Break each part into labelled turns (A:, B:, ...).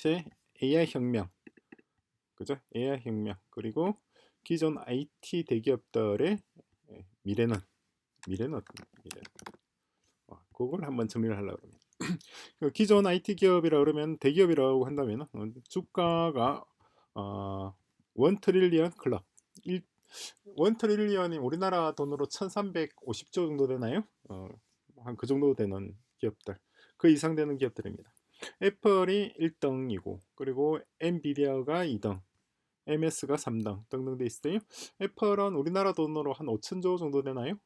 A: 제 AI 혁명, 그죠? AI 혁명. 그리고 기존 IT 대기업들의 미래는 어떤 미래? 그걸 한번 정리를 하려고 합니다. 그 기존 IT 기업이라 그러면 대기업이라고 한다면 주가가 어, 1 트릴리언 클럽 1, 1 트릴리언이 우리나라 돈으로 1350조 정도 되나요? 한 그 정도 되는 기업들, 그 이상 되는 기업들입니다. 애플이 1등이고 그리고 엔비디아가 2등, MS가 3등 등등 돼 있어요. 애플은 우리나라 돈으로 한 5천조 정도 되나요?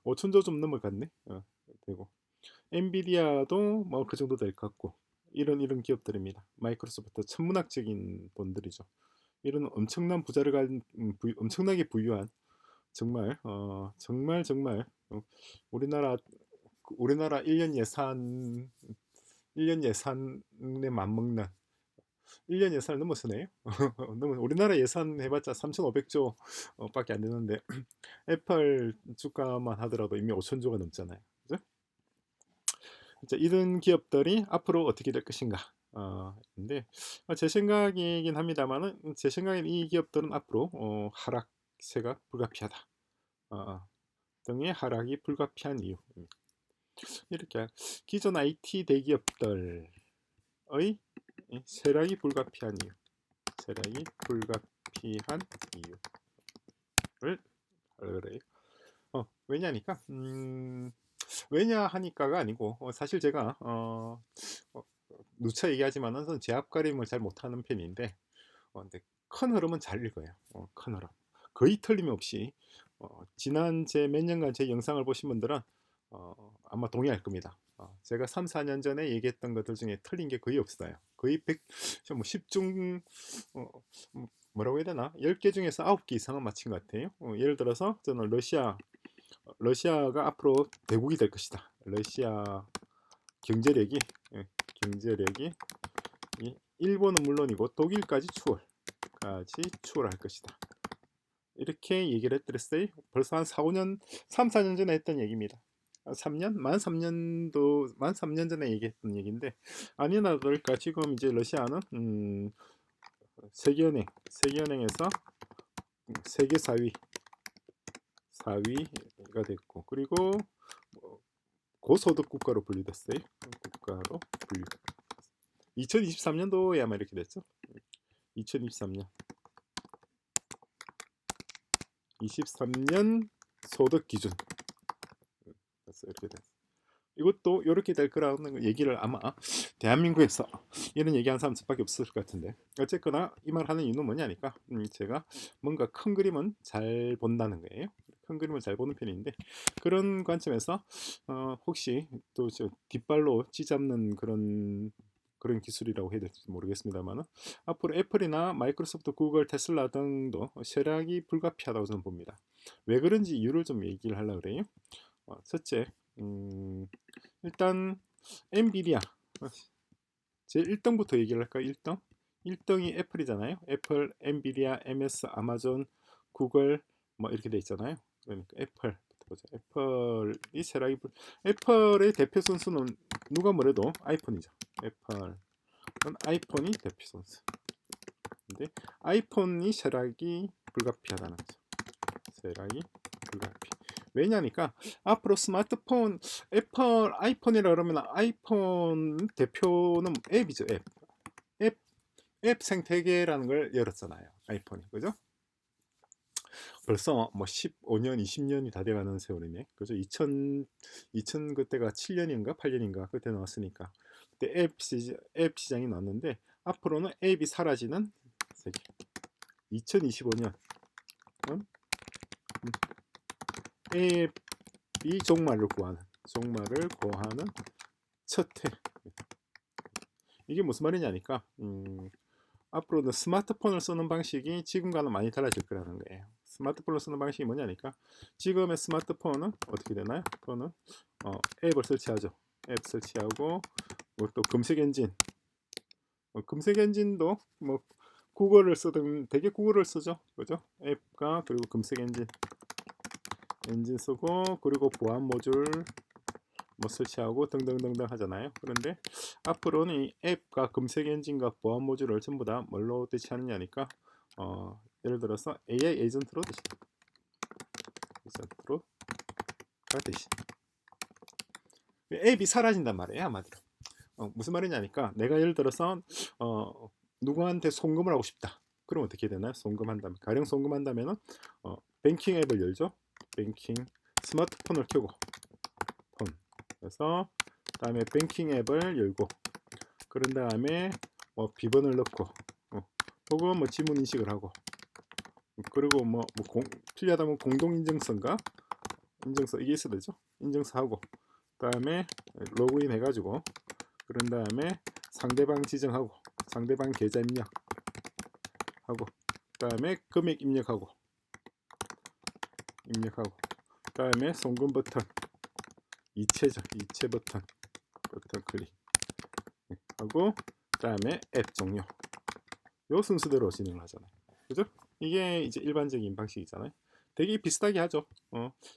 A: 5천조 좀 넘을 것 같네. 되고 엔비디아도 뭐 그 정도 될 것 같고, 이런 기업들입니다. 마이크로소프트 천문학적인 돈들이죠. 이런 엄청난 부자를 엄청나게 부유한, 정말 정말 우리나라 우리나라 1년 예산에 맞먹는, 1년 예산을 넘어서네요. 우리나라 예산 해봤자 3,500조 밖에 안 되는데 애플 주가만 하더라도 이미 5천조가 넘잖아요. 그죠? 자, 이런 기업들이 앞으로 어떻게 될 것인가. 근데 제 생각이긴 합니다만은, 제 생각엔 이 기업들은 앞으로 하락세가 불가피하다. 등의 하락이 불가피한 이유. 이렇게 기존 IT 대기업들의 세락이 불가피한 이유, 세락이 불가피한 이유를 그래요. 왜냐니까 왜냐 하니까가 아니고, 사실 제가 누차 얘기하지만은 제압 가림을 잘 못하는 편인데, 근데 큰 흐름은 잘 읽어요. 큰 흐름 거의 틀림없이, 지난 제 몇 년간 제 영상을 보신 분들은 아마 동의할 겁니다. 제가 3, 4년 전에 얘기했던 것들 중에 틀린 게 거의 없어요. 거의 100, 뭐 10중, 뭐라고 해야 되나? 10개 중에서 9개 이상은 맞힌 것 같아요. 예를 들어서 저는 러시아가 앞으로 대국이 될 것이다. 러시아 경제력이 예, 경제력이 일본은 물론이고 독일까지 추월할 것이다. 이렇게 얘기를 했더랬어요. 벌써 한 4, 5년, 3, 4년 전에 했던 얘기입니다. 3년? 만 3년 전에 얘기했던 얘기인데, 아니나 다를까 지금 이제 러시아는 세계은행에서 세계 4위가 됐고, 그리고 고소득 국가로 분류됐어요. 2023년도에 아마 이렇게 됐죠. 2023년 23년 소득 기준 이렇게 됐어요. 이것도 이렇게 될 거라는 얘기를 아마 대한민국에서 이런 얘기한 사람 밖에 없을 것 같은데, 어쨌거나 이 말 하는 이유는 뭐냐니까, 제가 뭔가 큰 그림은 잘 본다는 거예요. 큰 그림을 잘 보는 편인데, 그런 관점에서 혹시 또 뒷발로 찌잡는 그런 기술이라고 해야 될지 모르겠습니다만, 앞으로 애플이나 마이크로소프트, 구글, 테슬라 등도 쇠락이 불가피하다고 저는 봅니다. 왜 그런지 이유를 좀 얘기를 하려고 그래요. 첫째, 일단 엔비디아 제 1등부터 얘기를 할까요? 1등? 1등이 애플이잖아요. 애플, 엔비디아, MS, 아마존, 구글 뭐 이렇게 돼 있잖아요. 그러니까 애플부터 보자. 애플의 대표 선수는 누가 뭐래도 아이폰이죠. 애플은 아이폰이 대표 선수. 근데 아이폰이 쇠락이 불가피하다는 거죠. 쇠락이 불가피. 왜냐니까 앞으로 스마트폰, 애플 아이폰이라 그러면 아이폰 대표는 앱이죠. 앱, 앱 생태계라는 걸 열었잖아요. 아이폰이. 그죠? 벌써 뭐 15년, 20년이 다 돼가는 세월이네. 그죠? 2000 그때가 7년인가 8년인가 그때 나왔으니까. 그때 앱 시장이 나왔는데, 앞으로는 앱이 사라지는 세계. 2025년 앱이 종말을 구하는 첫 해. 이게 무슨 말이냐니까, 앞으로는 스마트폰을 쓰는 방식이 지금과는 많이 달라질 거라는 거예요. 스마트폰을 쓰는 방식이 뭐냐니까, 지금의 스마트폰은 어떻게 되나요? 그거는 앱을 설치하죠. 앱 설치하고, 뭐 또 검색 엔진, 검색 엔진도 뭐 구글을 쓰든 되게 구글을 쓰죠. 그죠? 앱과 그리고 검색 엔진 쓰고, 그리고 보안 모듈 뭐 설치하고 등등등등 하잖아요. 그런데 앞으로는 이 앱과 검색 엔진과 보안 모듈을 전부 다 뭘로 대체하느냐니까 예를 들어서 AI 에이전트로 가 대신 앱이 사라진단 말이에요. 한마디로 무슨 말이냐니까 내가 예를 들어서 누구한테 송금을 하고 싶다. 그럼 어떻게 되나요? 송금한다면 가령 송금한다면은 뱅킹 앱을 열죠. 뱅킹 스마트폰을 켜고 폰 그래서 다음에 뱅킹 앱을 열고 그런 다음에 비번을 넣고 혹은 뭐 지문 인식을 하고 그리고 필요하다면 공동 인증서인가 인증서 이게 있어야 되죠. 인증서 하고 그다음에 로그인 해가지고 그런 다음에 상대방 지정하고 상대방 계좌 입력하고 그다음에 금액 입력하고 그다음에 송금 버튼 이체 버튼 클릭하고 그다음에 앱 종료 요 순서대로 진행을 하잖아요. 그죠? 이게 이제 일반적인 방식이잖아요. 되게 비슷하게 하죠.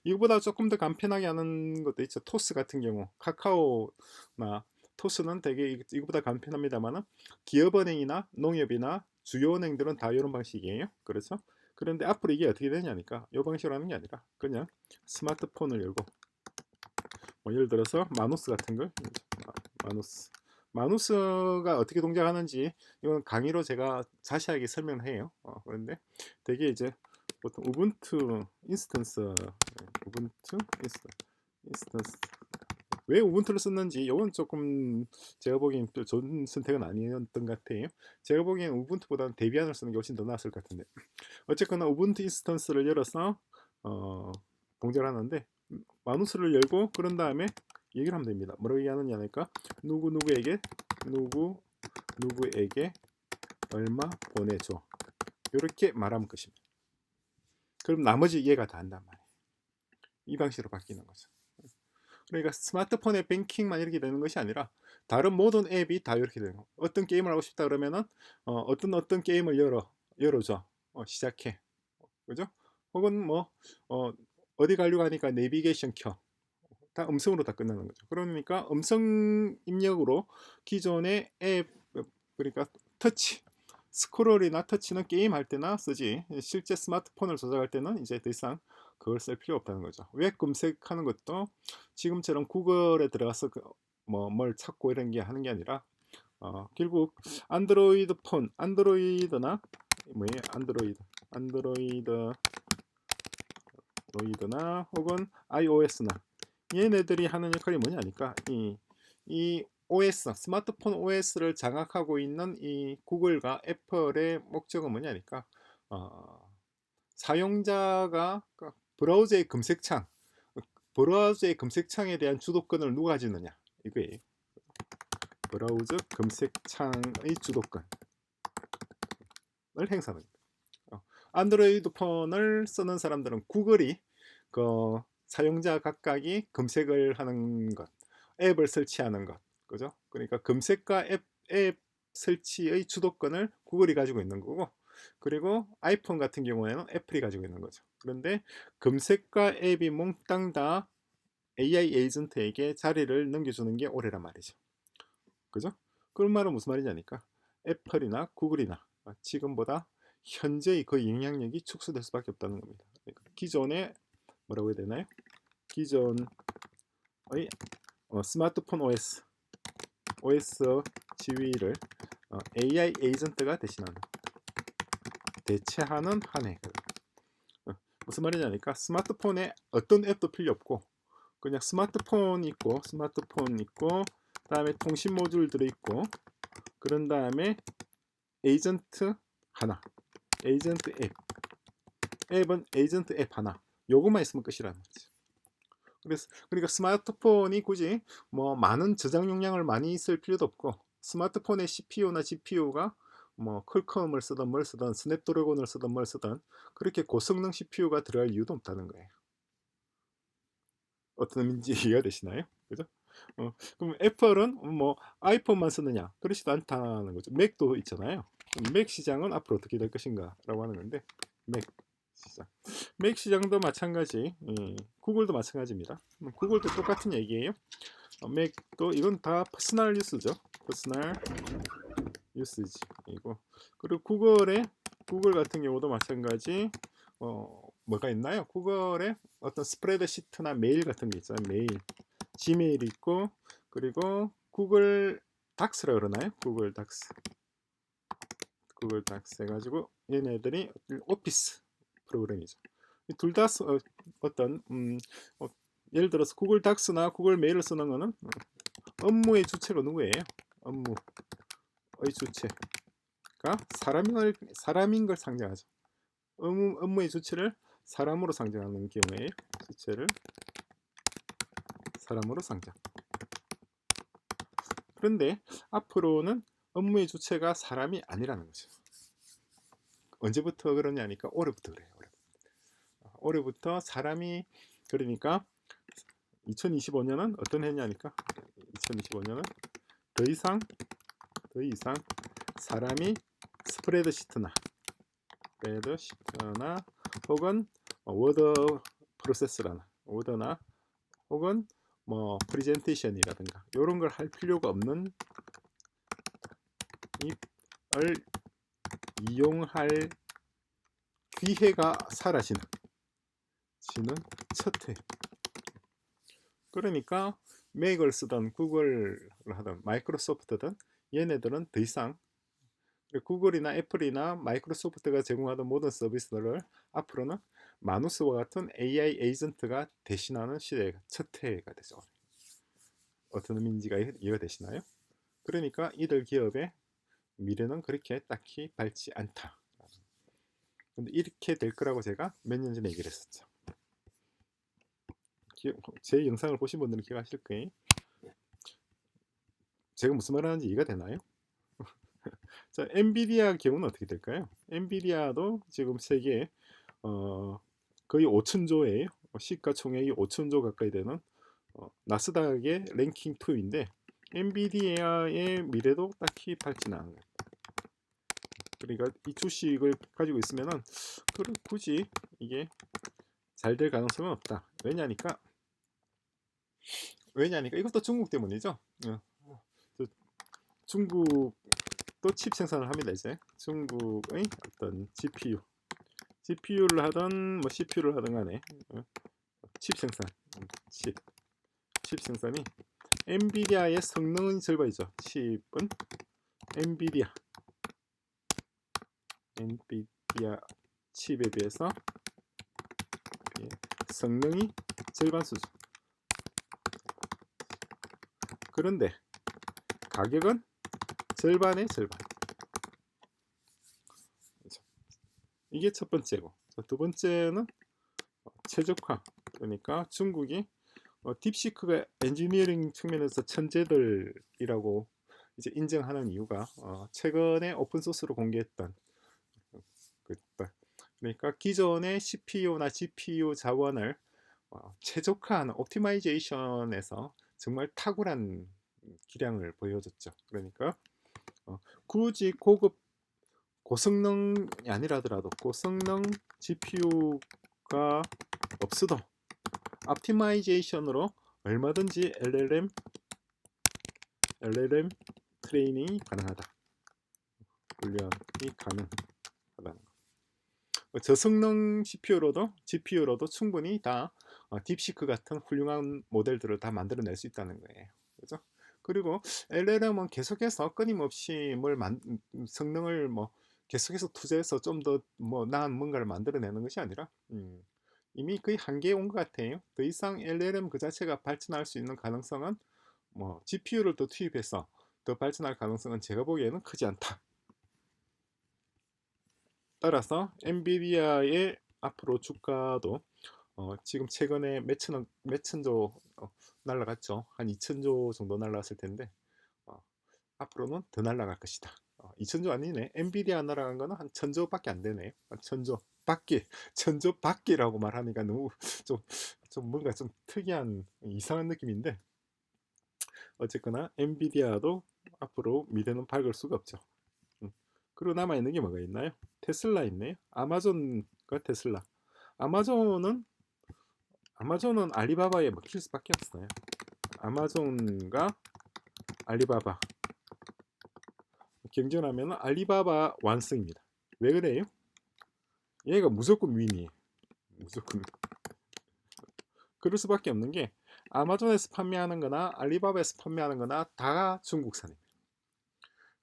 A: 이거보다 조금 더 간편하게 하는 것도 있죠. 토스 같은 경우 카카오나 토스는 되게 이거보다 간편합니다만은 기업은행이나 농협이나 주요 은행들은 다 이런 방식이에요. 그렇죠? 그런데 앞으로 이게 어떻게 되냐니까 이 방식으로 하는 게 아니라 그냥 스마트폰을 열고 예를 들어서 마누스 같은 걸 마누스가 어떻게 동작하는지 이건 강의로 제가 자세하게 설명을 해요. 그런데 되게 이제 보통 우분투 인스턴스 왜 우분투를 썼는지 이건 조금 제가 보기엔 또 좋은 선택은 아니었던 것 같아요. 제가 보기엔 우분투보다는 데비안을 쓰는 게 훨씬 더 나았을 것 같은데 어쨌거나 우분투 인스턴스를 열어서 동작을 하는데 마누스를 열고 그런 다음에 얘기를 하면 됩니다. 뭐라고 얘기하느냐니까 누구에게 얼마 보내줘 이렇게 말하면 끝입니다. 그럼 나머지 이해가 다 한단 말이에요. 이 방식으로 바뀌는 거죠. 그러니까 스마트폰의 뱅킹만 이렇게 되는 것이 아니라 다른 모든 앱이 다 이렇게 되는 거예요. 어떤 게임을 하고 싶다 그러면은 어떤 게임을 열어줘 시작해 그죠? 혹은 어디 가려고 하니까 내비게이션 켜 다 음성으로 다 끝나는 거죠. 그러니까 음성 입력으로 기존의 앱 그러니까 터치 스크롤이나 터치는 게임 할 때나 쓰지 실제 스마트폰을 조작할 때는 이제 더 이상 그걸 쓸 필요 없다는 거죠. 웹 검색하는 것도 지금처럼 구글에 들어가서 뭘 찾고 이런 게 하는 게 아니라 결국 안드로이드나 뭐예요? 안드로이드나 혹은 iOS나 얘네들이 하는 역할이 뭐냐니까 이 OS 스마트폰 OS를 장악하고 있는 이 구글과 애플의 목적은 뭐냐니까 사용자가 브라우저의 검색창에 대한 주도권을 누가 가지느냐 이거예요. 브라우저 검색창의 주도권을 행사합니다. 안드로이드 폰을 쓰는 사람들은 구글이 그 사용자 각각이 검색을 하는 것, 앱을 설치하는 것, 그죠? 그러니까 검색과 앱 설치의 주도권을 구글이 가지고 있는 거고, 그리고 아이폰 같은 경우에는 애플이 가지고 있는 거죠. 그런데 검색과 앱이 몽땅 다 AI 에이전트에게 자리를 넘겨주는 게 올해란 말이죠. 그죠? 그런 말은 무슨 말이냐니까 애플이나 구글이나 지금보다 현재의 그 영향력이 축소될 수밖에 없다는 겁니다. 그러니까 기존의 뭐라고 해야 되나요? 기존의 스마트폰 OS 지위를 AI 에이전트가 대체하는 한 해. 무슨 말이냐니까 스마트폰에 어떤 앱도 필요 없고 그냥 스마트폰 있고 다음에 통신 모듈 들어있고 그런 다음에 에이전트 하나 에이전트 앱은 에이전트 앱 하나 요것만 있으면 끝이라는 거죠. 그러니까 스마트폰이 굳이 많은 저장 용량을 많이 쓸 필요도 없고 스마트폰의 CPU나 GPU가 퀄컴을 쓰든 뭘 쓰든 스냅드래곤을 쓰든 뭘 쓰든 그렇게 고성능 CPU가 들어갈 이유도 없다는 거예요. 어떤 의미인지 이해가 되시나요? 그죠? 그럼 애플은 아이폰만 쓰느냐? 그렇지도 않다는 거죠. 맥도 있잖아요. 맥 시장은 앞으로 어떻게 될 것인가 라고 하는 건데 맥 시장. 맥 시장도 마찬가지. 구글도 마찬가지입니다. 구글도 똑같은 얘기예요. 맥도 이건 다 퍼스널 유스죠. 퍼스널 유스지 이거. 그리고 구글 같은 경우도 마찬가지. 뭐가 있나요? 구글에 어떤 스프레드시트나 메일 같은 게 있잖아요. 메일, 지메일 있고, 그리고 구글 닥스라 그러나요? 구글 닥스 해가지고 얘네들이 오피스 프로그램이죠. 둘 다 어떤 예를 들어서 구글 닥스나 구글 메일을 쓰는 거는 업무의 주체가 누구예요? 업무의 주체가 사람인 걸 상징하죠. 업무의 주체를 사람으로 상징하는 경우에 주체를 사람으로 상징. 그런데 앞으로는 업무의 주체가 사람이 아니라는 거죠. 언제부터 그러냐니까 올해부터 그래요. 올해부터 사람이, 그러니까 2025년은 어떤 해냐니까 2025년은 더 이상 사람이 스프레드시트나 혹은 워드 프로세스라나 워드나 혹은 뭐 프레젠테이션이라든가 이런 걸 할 필요가 없는 을 이용할 기회가 사라지는 첫 해. 그러니까 맥을 쓰던 구글을 하던 마이크로소프트든 얘네들은 더 이상 구글이나 애플이나 마이크로소프트가 제공하던 모든 서비스들을 앞으로는 마누스와 같은 AI 에이전트가 대신하는 시대가 첫 해가 되죠. 어떤 의미인지가 이해가 되시나요? 그러니까 이들 기업의 미래는 그렇게 딱히 밝지 않다. 근데 이렇게 될 거라고 제가 몇 년 전에 얘기를 했었죠. 제 영상을 보신 분들은 기억하실 거예요. 제가 무슨 말 하는지 이해가 되나요? 자, 엔비디아 경우는 어떻게 될까요? 엔비디아도 지금 세계 거의 5천조예요. 시가총액이 5천조 가까이 되는 나스닥의 랭킹 2인데 엔비디아의 미래도 딱히 밝지는 않은 거예요. 그러니까 이 주식을 가지고 있으면은 굳이 이게 잘 될 가능성은 없다. 왜냐니까 이것도 중국 때문이죠. 중국도 칩 생산을 합니다. 이제 중국의 어떤 GPU를 하던 뭐 CPU를 하던 간에 칩 생산, 칩 생산이 엔비디아의 성능은 절반이죠. 칩은 엔비디아 칩에 비해서 성능이 절반 수준. 그런데 가격은 절반의 절반. 이게 첫 번째고, 두 번째는 최적화. 그러니까 중국이 딥시크가 엔지니어링 측면에서 천재들이라고 이제 인정하는 이유가 최근에 오픈소스로 공개했던 그러니까 기존의 CPU나 GPU 자원을 최적화하는 옵티마이제이션에서 정말 탁월한 기량을 보여줬죠. 그러니까 굳이 고성능이 아니라더라도 고성능 GPU가 없어도 옵티마이제이션으로 얼마든지 LLM 트레이닝이 가능하다. 훈련이 가능하다는 거. 저성능 GPU로도 충분히 다 딥시크 같은 훌륭한 모델들을 다 만들어낼 수 있다는 거예요. 그죠? 그리고 LLM은 계속해서 끊임없이 성능을 계속해서 투자해서 좀 더 나은 뭔가를 만들어내는 것이 아니라 이미 거의 한계에 온 것 같아요. 더 이상 LLM 그 자체가 발전할 수 있는 가능성은 GPU를 더 투입해서 더 발전할 가능성은 제가 보기에는 크지 않다. 따라서 엔비디아의 앞으로 주가도 지금 최근에 몇 천조 날라갔죠. 한 2천조 정도 날라갔을 텐데 앞으로는 더 날라갈 것이다. 2천조 아니네. 엔비디아 날아간 거는 한 1,000조밖에 안 되네요. 1,000조 밖이라고 말하니까 너무 좀 뭔가 좀 특이한 이상한 느낌인데 어쨌거나 엔비디아도 앞으로 미래는 밝을 수가 없죠. 그리고 남아있는 게 뭐가 있나요? 테슬라 있네요. 아마존 그 테슬라. 아마존은 알리바바에 먹힐 수밖에 없어요. 아마존과 알리바바 경쟁하면 알리바바 완승입니다. 왜 그래요? 얘가 무조건 윈이에요. 무조건. 그럴 수밖에 없는 게 아마존에서 판매하는 거나 알리바바에서 판매하는 거나 다 중국산입니다.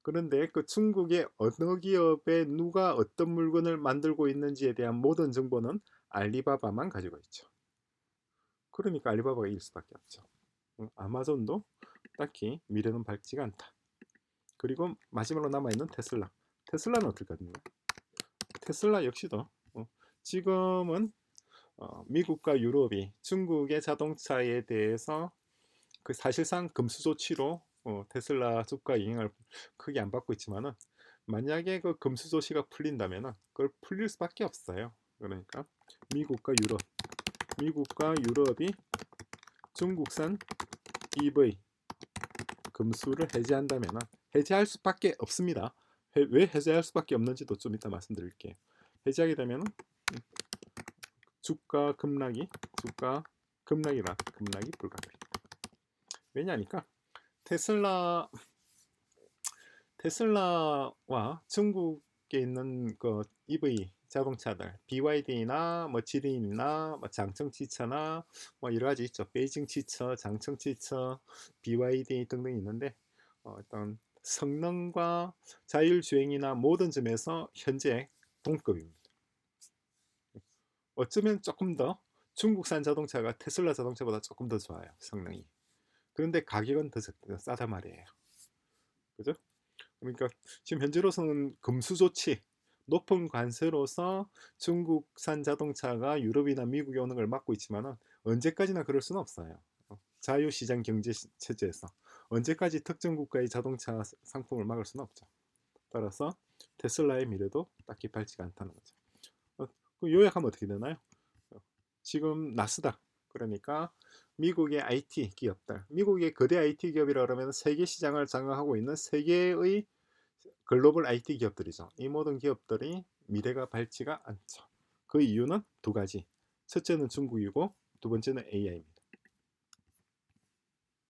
A: 그런데 그 중국의 어느 기업에 누가 어떤 물건을 만들고 있는지에 대한 모든 정보는 알리바바만 가지고 있죠. 그러니까 알리바바가 이길 수밖에 없죠. 아마존도 딱히 미래는 밝지가 않다. 그리고 마지막으로 남아있는 테슬라. 테슬라는 어떨까요? 테슬라 역시도 지금은 미국과 유럽이 중국의 자동차에 대해서 그 사실상 금수 조치로 테슬라 주가 영향을 크게 안 받고 있지만은 만약에 그 금수 조치가 풀린다면은 그걸 풀릴 수밖에 없어요. 그러니까 미국과 유럽이 중국산 EV 금수를 해제한다면은 해제할 수밖에 없습니다. 왜 해제할 수밖에 없는지도 좀 이따 말씀드릴게요. 해제하게 되면은 주가 급락이 불가능합니다. 왜냐하니까 테슬라와 중국에 있는 그 EV 자동차들 BYD나 뭐 지린이나 뭐 장청汽车나 뭐 여러 가지 있죠. 베이징汽车, 장청汽车, BYD 등등 있는데 일단 성능과 자율주행이나 모든 점에서 현재 동급입니다. 어쩌면 조금 더 중국산 자동차가 테슬라 자동차보다 조금 더 좋아요. 성능이. 그런데 가격은 더 싸단 말이에요. 그죠? 그러니까 지금 현재로서는 금수 조치, 높은 관세로서 중국산 자동차가 유럽이나 미국에 오는 걸 막고 있지만은 언제까지나 그럴 수는 없어요. 자유시장 경제 체제에서 언제까지 특정 국가의 자동차 상품을 막을 수는 없죠. 따라서 테슬라의 미래도 딱히 밝지가 않다는 거죠. 요약하면 어떻게 되나요? 지금 나스닥, 그러니까 미국의 IT 기업들, 미국의 거대 IT 기업이라 그러면 세계 시장을 장악하고 있는 세계의 글로벌 IT 기업들이죠. 이 모든 기업들이 미래가 밝지가 않죠. 그 이유는 두 가지. 첫째는 중국이고 두 번째는 AI입니다.